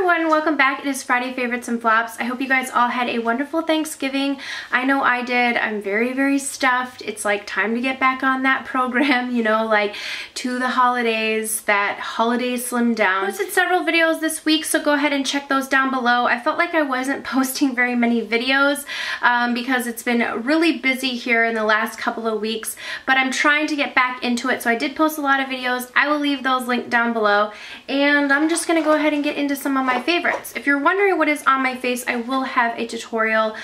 everyone, welcome back. It is Friday Favorites and Flops. I hope you guys all had a wonderful Thanksgiving. I know I did. I'm very stuffed. It's like time to get back on that program, you know, like to the holidays, that holiday slim down. I posted several videos this week, so go ahead and check those down below. I felt like I wasn't posting very many videos because it's been really busy here in the last couple of weeks, but I'm trying to get back into it, so I did post a lot of videos. I will leave those linked down below, and I'm just gonna go ahead and get into some of my favorites. If you're wondering what is on my face, I will have a tutorial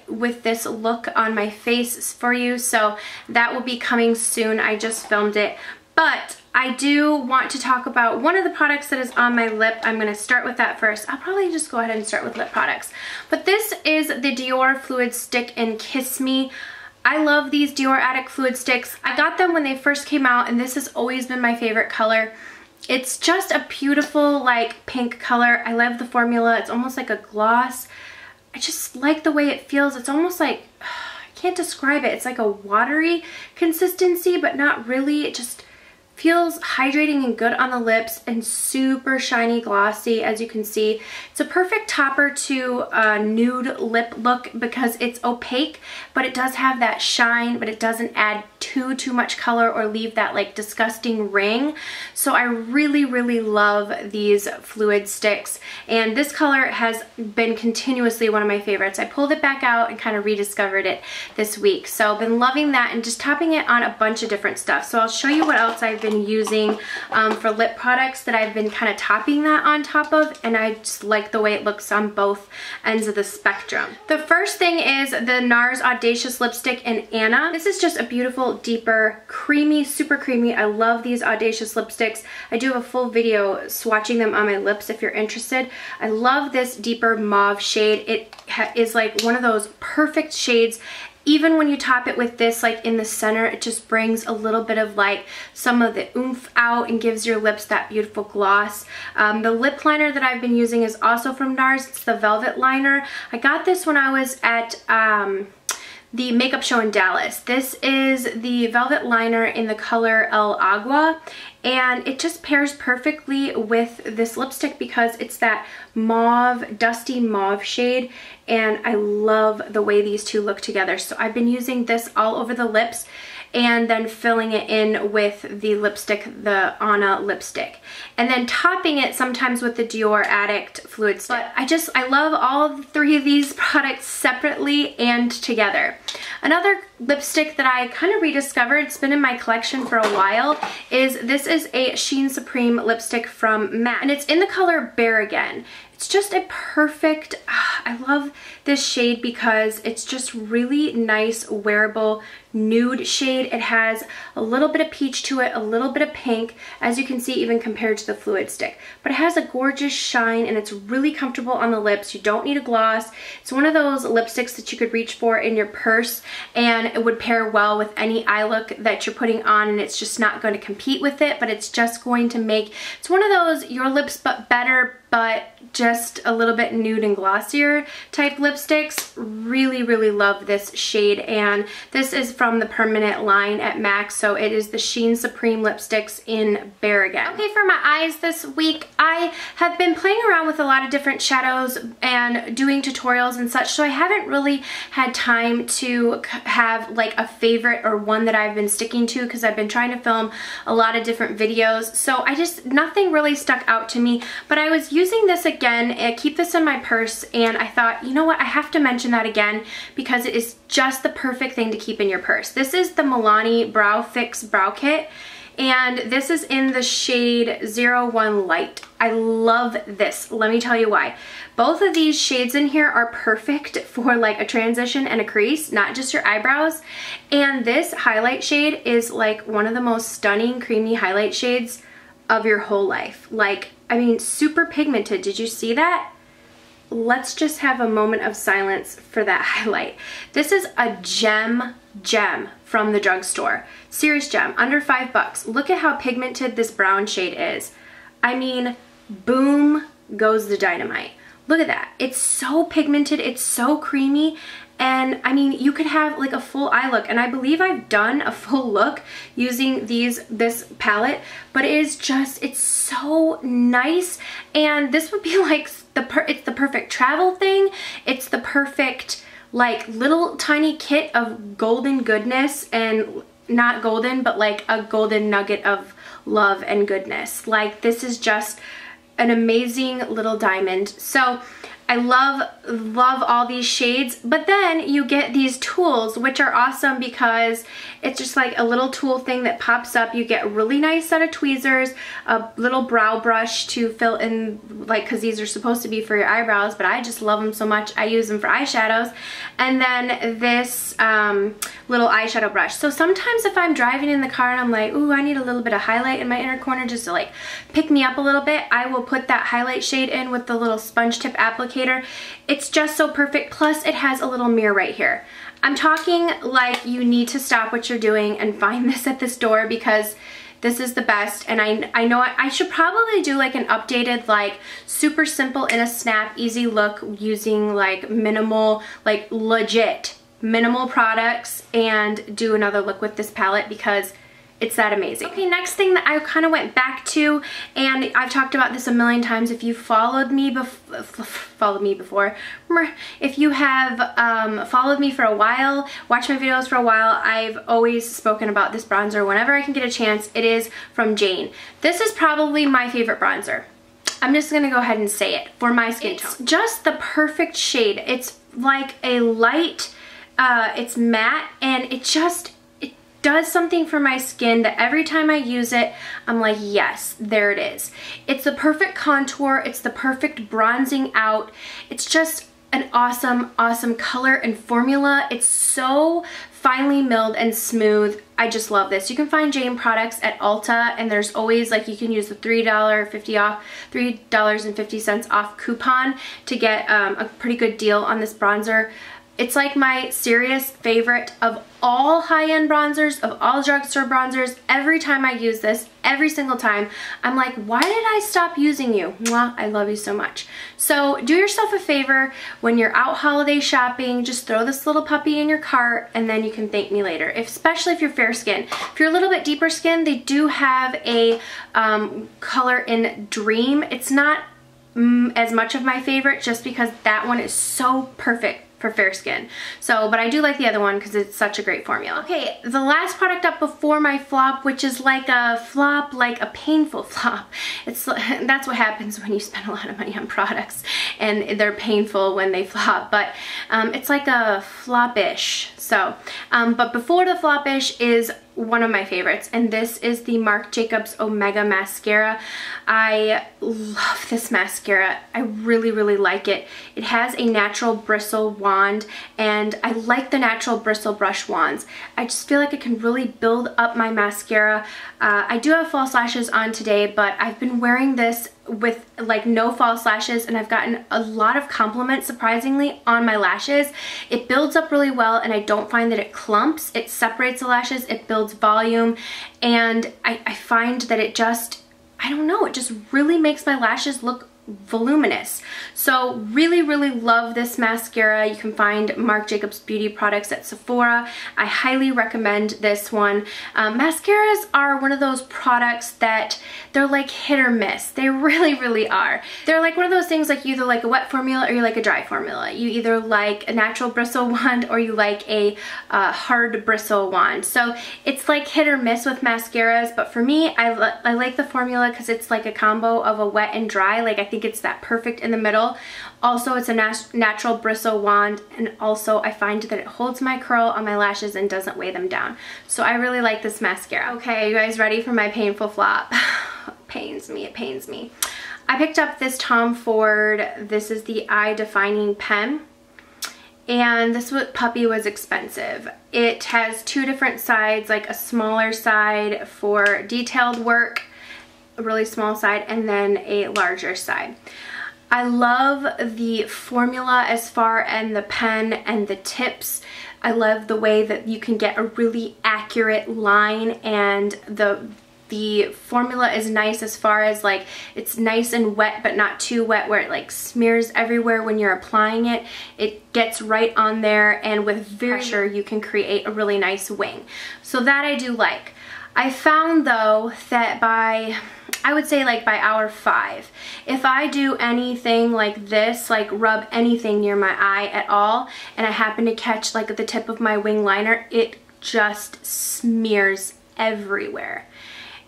with this look on my face for you, so that will be coming soon. I just filmed it. But I do want to talk about one of the products that is on my lip. I'm going to start with that first. I'll probably just go ahead and start with lip products. But this is the Dior Fluid Stick in Kiss Me. I love these Dior Addict Fluid Sticks. I got them when they first came out, and this has always been my favorite color. It's just a beautiful, like, pink color. I love the formula. It's almost like a gloss. I just like the way it feels. It's almost like, I can't describe it. It's like a watery consistency, but not really. It just feels hydrating and good on the lips and super shiny glossy, as you can see. It's a perfect topper to a nude lip look because it's opaque, but it does have that shine, but it doesn't add too much color or leave that like disgusting ring. So I really love these fluid sticks, and this color has been continuously one of my favorites. I pulled it back out and kind of rediscovered it this week, so I've been loving that and just topping it on a bunch of different stuff. So I'll show you what else I've been using for lip products that I've been kind of topping that on top of, and I just like the way it looks on both ends of the spectrum. The first thing is the NARS Audacious Lipstick in Anna. This is just a beautiful, deeper, creamy, super creamy. I love these Audacious lipsticks. I do have a full video swatching them on my lips if you're interested. I love this deeper mauve shade. It is like one of those perfect shades. Even when you top it with this, like in the center, it just brings a little bit of like some of the oomph out and gives your lips that beautiful gloss. The lip liner that I've been using is also from NARS. It's the Velvet Liner. I got this when I was at the makeup show in Dallas. This is the Velvet Liner in the color El Agua, and it just pairs perfectly with this lipstick because it's that mauve, dusty mauve shade, and I love the way these two look together. So I've been using this all over the lips and then filling it in with the lipstick, the Anna lipstick, and then topping it sometimes with the Dior Addict Fluid Stick. But I love all three of these products separately and together. Another lipstick that I kind of rediscovered, it's been in my collection for a while, is this is a Sheen Supreme lipstick from MAC, and it's in the color Bare Again. It's just a perfect, I love this shade because it's just really nice, wearable, nude shade. It has a little bit of peach to it, a little bit of pink, as you can see even compared to the fluid stick. But it has a gorgeous shine and it's really comfortable on the lips. You don't need a gloss. It's one of those lipsticks that you could reach for in your purse, and it would pair well with any eye look that you're putting on, and it's just not going to compete with it, but it's just going to make, it's one of those your lips but better, but just a little bit nude and glossier type lipsticks. Really love this shade, and this is from the permanent line at MAC, so it is the Sheen Supreme lipsticks in Bare Again. Okay, for my eyes this week, I have been playing around with a lot of different shadows and doing tutorials and such, so I haven't really had time to have like a favorite or one that I've been sticking to because I've been trying to film a lot of different videos, so nothing really stuck out to me. But I was using this again, I keep this in my purse, and I thought, you know what, I have to mention that again because it is just the perfect thing to keep in your purse. This is the Milani Brow Fix Brow Kit, and this is in the shade 01 Light. I love this. Let me tell you why. Both of these shades in here are perfect for like a transition and a crease, not just your eyebrows. And this highlight shade is like one of the most stunning creamy highlight shades of your whole life. Like, I mean, super pigmented. Did you see that? Let's just have a moment of silence for that highlight. This is a gem from the drugstore. Serious gem, under $5. Look at how pigmented this brown shade is. I mean, boom goes the dynamite. Look at that. It's so pigmented. It's so creamy. And I mean, you could have like a full eye look, and I believe I've done a full look using this palette, but it is just, it's so nice. And this would be like it's the perfect travel thing. It's the perfect like little tiny kit of golden goodness, and not golden, but like a golden nugget of love and goodness. Like, this is just an amazing little diamond. So I love all these shades, but then you get these tools, which are awesome because it's just like a little tool thing that pops up. You get a really nice set of tweezers, a little brow brush to fill in, like, because these are supposed to be for your eyebrows, but I just love them so much. I use them for eyeshadows. And then this little eyeshadow brush. So sometimes if I'm driving in the car and I'm like, ooh, I need a little bit of highlight in my inner corner just to like pick me up a little bit, I will put that highlight shade in with the little sponge tip applicator. It's just so perfect. Plus it has a little mirror right here. I'm talking like you need to stop what you're doing and find this at the store because this is the best. And I know I should probably do like an updated, like super simple in a snap, easy look using like minimal, like legit minimal products, and do another look with this palette because it's that amazing. Okay, next thing that I kind of went back to, and I've talked about this a million times. If you followed me before, if you have followed me for a while, watched my videos for a while, I've always spoken about this bronzer whenever I can get a chance. It is from Jane. This is probably my favorite bronzer. I'm just gonna go ahead and say it, for my skin tone. It's just the perfect shade. It's like a light, it's matte, and it does something for my skin that every time I use it, I'm like, yes, there it is. It's the perfect contour. It's the perfect bronzing out. It's just an awesome, awesome color and formula. It's so finely milled and smooth. I just love this. You can find Jane products at Ulta, and there's always like, you can use the $3.50 off coupon to get a pretty good deal on this bronzer. It's like my serious favorite of all high-end bronzers, of all drugstore bronzers. Every time I use this, every single time, I'm like, why did I stop using you? Mwah, I love you so much. So do yourself a favor when you're out holiday shopping, just throw this little puppy in your cart and then you can thank me later, especially if you're fair skin. If you're a little bit deeper skin, they do have a color in Dream. It's not as much of my favorite just because that one is so perfect for fair skin. So, but I do like the other one because it's such a great formula. Okay, the last product up before my flop, which is like a flop, like a painful flop. That's what happens when you spend a lot of money on products and they're painful when they flop, but it's like a flop-ish. So, but before the flop-ish is one of my favorites, and this is the Marc Jacobs Omega Mascara. I love this mascara. I really, really like it. It has a natural bristle wand, and I like the natural bristle brush wands. I just feel like it can really build up my mascara. I do have false lashes on today, but I've been wearing this with like no false lashes, and I've gotten a lot of compliments, surprisingly, on my lashes. It builds up really well, and I don't find that it clumps. It separates the lashes, it builds volume, and I find that it just, I don't know, it just really makes my lashes look voluminous. So really, really love this mascara. You can find Marc Jacobs beauty products at Sephora. I highly recommend this one. Mascaras are one of those products that they're like hit or miss. They really, really are. They're like one of those things, like you either like a wet formula or you like a dry formula. You either like a natural bristle wand or you like a hard bristle wand. So it's like hit or miss with mascaras, but for me, I like the formula because it's like a combo of a wet and dry. Like, I think it's that perfect in the middle. Also, it's a natural bristle wand, and also I find that it holds my curl on my lashes and doesn't weigh them down. So I really like this mascara. Okay, you guys ready for my painful flop? It pains me, it pains me. I picked up this Tom Ford. This is the Eye Defining Pen, and this puppy was expensive. It has two different sides, like a smaller side for detailed work, a really small side, and then a larger side. I love the formula as far as the pen and the tips. I love the way that you can get a really accurate line, and the The formula is nice as far as like it's nice and wet but not too wet where it like smears everywhere when you're applying it. It gets right on there, and with very pressure you can create a really nice wing. So that I do like. I found though that I would say like by hour 5, if I do anything like this, like rub anything near my eye at all, and I happen to catch like the tip of my wing liner, it just smears everywhere.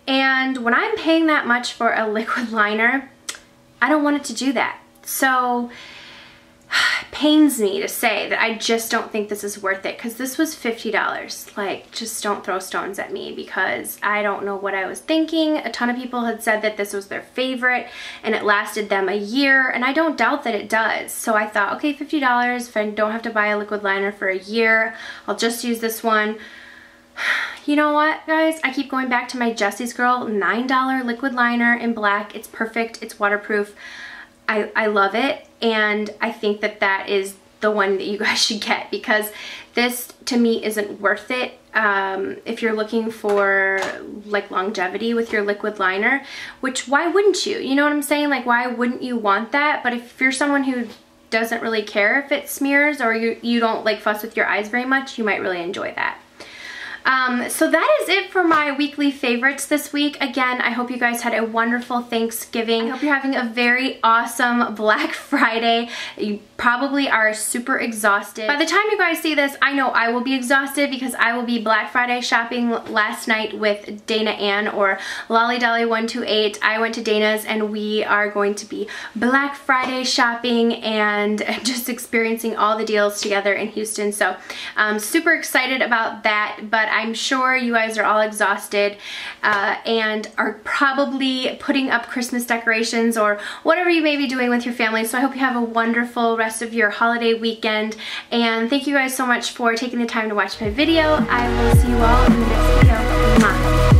And when I'm paying that much for a liquid liner, I don't want it to do that. So it pains me to say that I just don't think this is worth it, because this was $50. Like, just don't throw stones at me, because I don't know what I was thinking. A ton of people had said that this was their favorite and it lasted them a year, and I don't doubt that it does. So I thought, okay, $50, if I don't have to buy a liquid liner for a year, I'll just use this one. You know what, guys? I keep going back to my Jessie's Girl $9 liquid liner in black. It's perfect. It's waterproof. I love it, and I think that that is the one that you guys should get, because this to me isn't worth it if you're looking for like longevity with your liquid liner, which why wouldn't you? You know what I'm saying? Like, why wouldn't you want that? But if you're someone who doesn't really care if it smears, or you don't like fuss with your eyes very much, you might really enjoy that. So that is it for my weekly favorites this week. Again, I hope you guys had a wonderful Thanksgiving. I hope you're having a very awesome Black Friday. You probably are super exhausted. By the time you guys see this, I know I will be exhausted, because I will be Black Friday shopping last night with Dana Ann, or Lolly Dolly 128. I went to Dana's, and we are going to be Black Friday shopping and just experiencing all the deals together in Houston. So I'm super excited about that, but I'm sure you guys are all exhausted and are probably putting up Christmas decorations or whatever you may be doing with your family. So I hope you have a wonderful rest of your holiday weekend, and thank you guys so much for taking the time to watch my video. I will see you all in the next video. Mwah.